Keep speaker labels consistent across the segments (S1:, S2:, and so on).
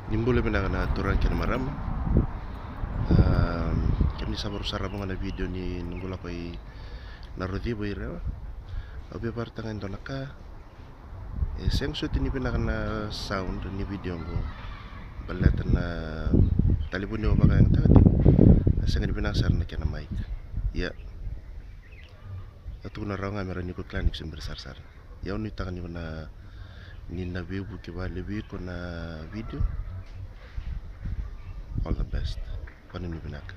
S1: Nimbule na aturan kina maram. Kami sabar usara mga na video ni nunggula ko ay narodi bo ira. Obi partangan to naka. Siyang shoot ni na sound ni video ko. Balatan na talipon niyo baka ang tawad. Siyang ni pinasar na kina mic. Ya. Atu na raw nga meron ni ko klanik sa bersar-sar. Yaw ni takan niyo na na view buki ba lebih ko na video. All the best. Paano niyo binaka?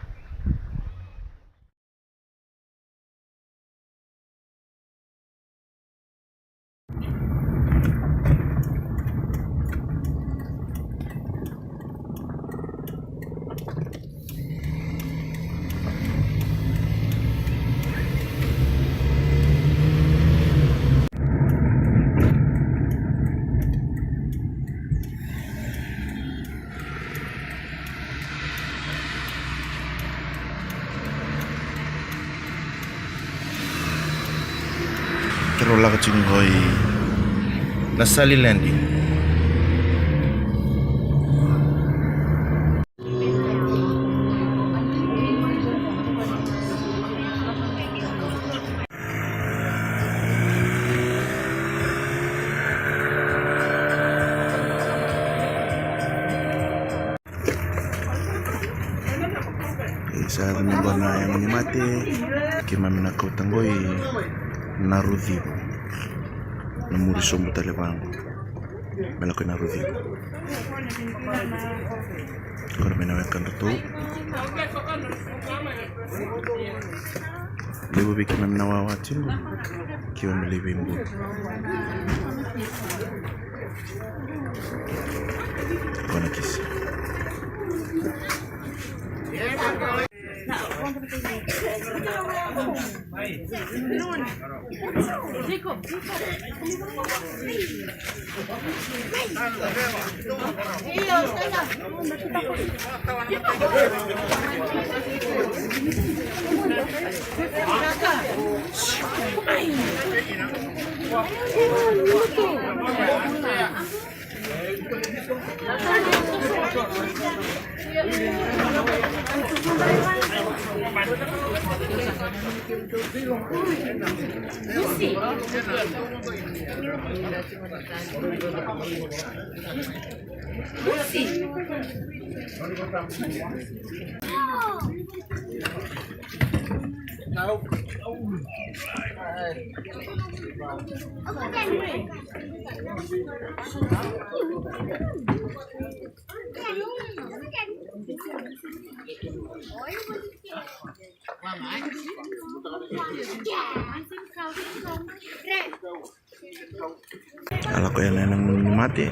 S1: Terola kacing koi Nasali landing. Sa minggu na yang mati kimami na kautanggoi narudhi namuri somo talabango malaki narudhi kono menawekkan to lebo bikin nawawatin kiwa melibimbu kono kisi Kalau ko yan nang mati.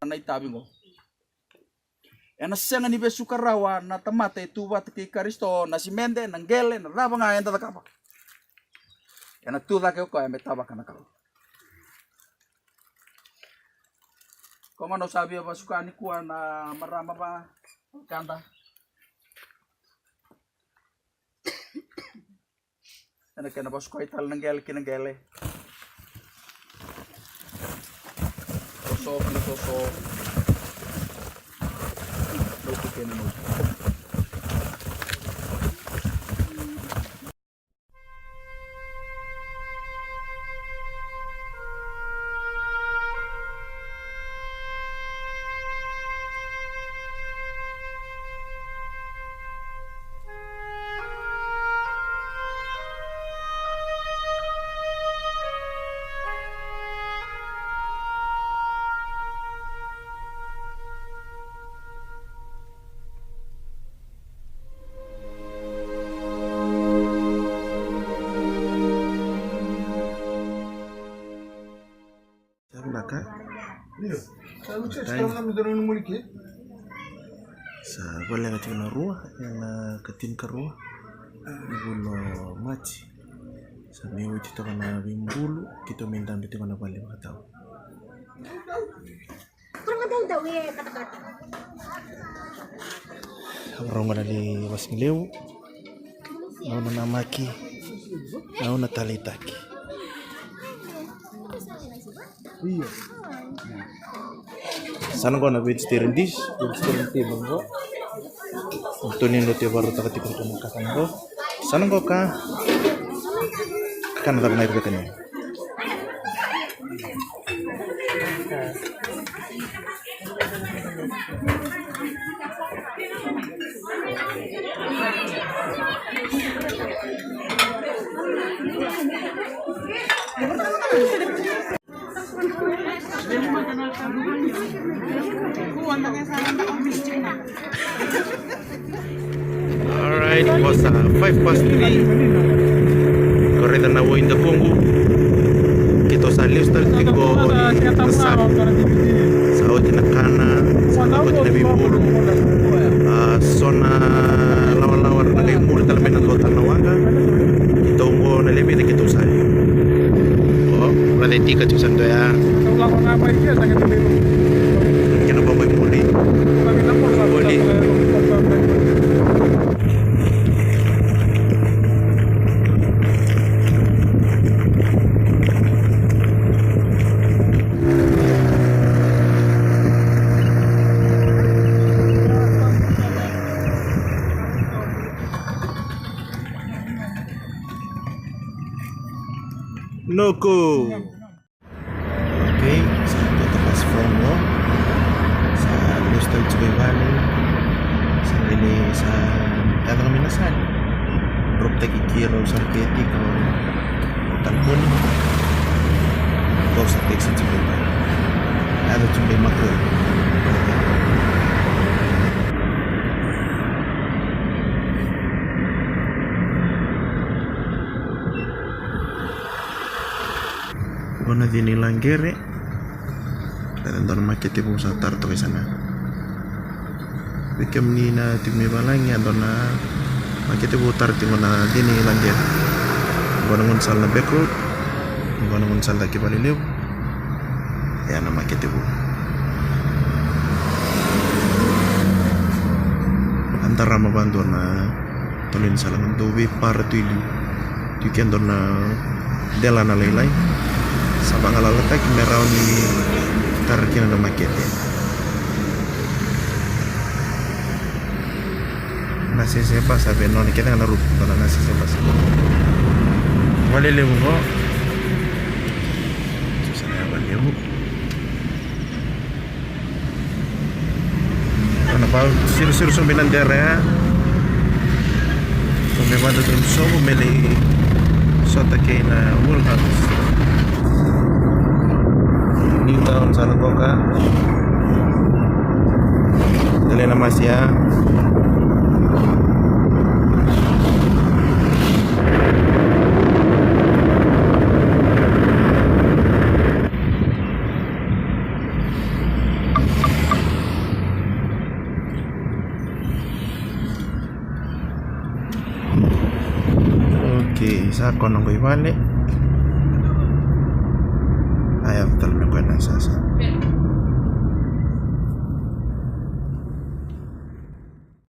S2: na itabi mo. Yan siya nga ni Besukarawa na tamate tuwa ti Karisto na si Mende nang gele na raba nga yan tatakapa. Yan tuwa kayo ko ay may tawa ka na kao. Kung ano sabi ba sukani kuha na marama ba kanda. Yan kaya na ba suka ital ng gele kinang-gele. Tosok na tosok.
S1: Kak, sa wala nga na ruwa na katin ka ruwa ibulo mati sa may uti to na bimbulu kita mindam dito na bali mga tao ang rongo na li wasngliw na namaki na talitaki. Iya. Sana ko na vegetarian dish, vegetarian table ko. Ito ni Lotte baru tak ketika ko kakan ko. Sana ko ka kan tak naik katanya. Alright, it was 3:05. Correct na in the Congo. Kita sa listal tigo sa oti na kana, sa oti na bibulu. Zona lawan-lawan na kay muli talaga ng kota na waga. Kita ungo na lebi na kita usay. Oh, wala tika chusan do ya. Kino ba may muli? Muli. Noko. Okay, sa patakas from mo sa Lustal Chubay Valley sa lili sa dalang minasan drop tagi kiro sa keti ko talpon ko sa Texas Chubay Valley ada Chubay Makro. Ona dini langgere dan don makete po sa tarto kay sana bikam ni na tigme balangi andona makete po tarto na dini langgere gonangon sal na back road gonangon sal na kibalilew ya na makete po antara mabando na tolin salang dobi para tuili tukian don na dela na laylay sabang alalatak merau ni tarkin na makete nasi sepa sabi non kita na rup na nasi sepa sabi wali lewu ko susana wali lewu ano pa siru-siru sumbilan dere kumibanda dun so meli sota kay na Woolhouse New Town sana ko ka dali na masya Okay, isa ko nang ivale. Ayaw talaga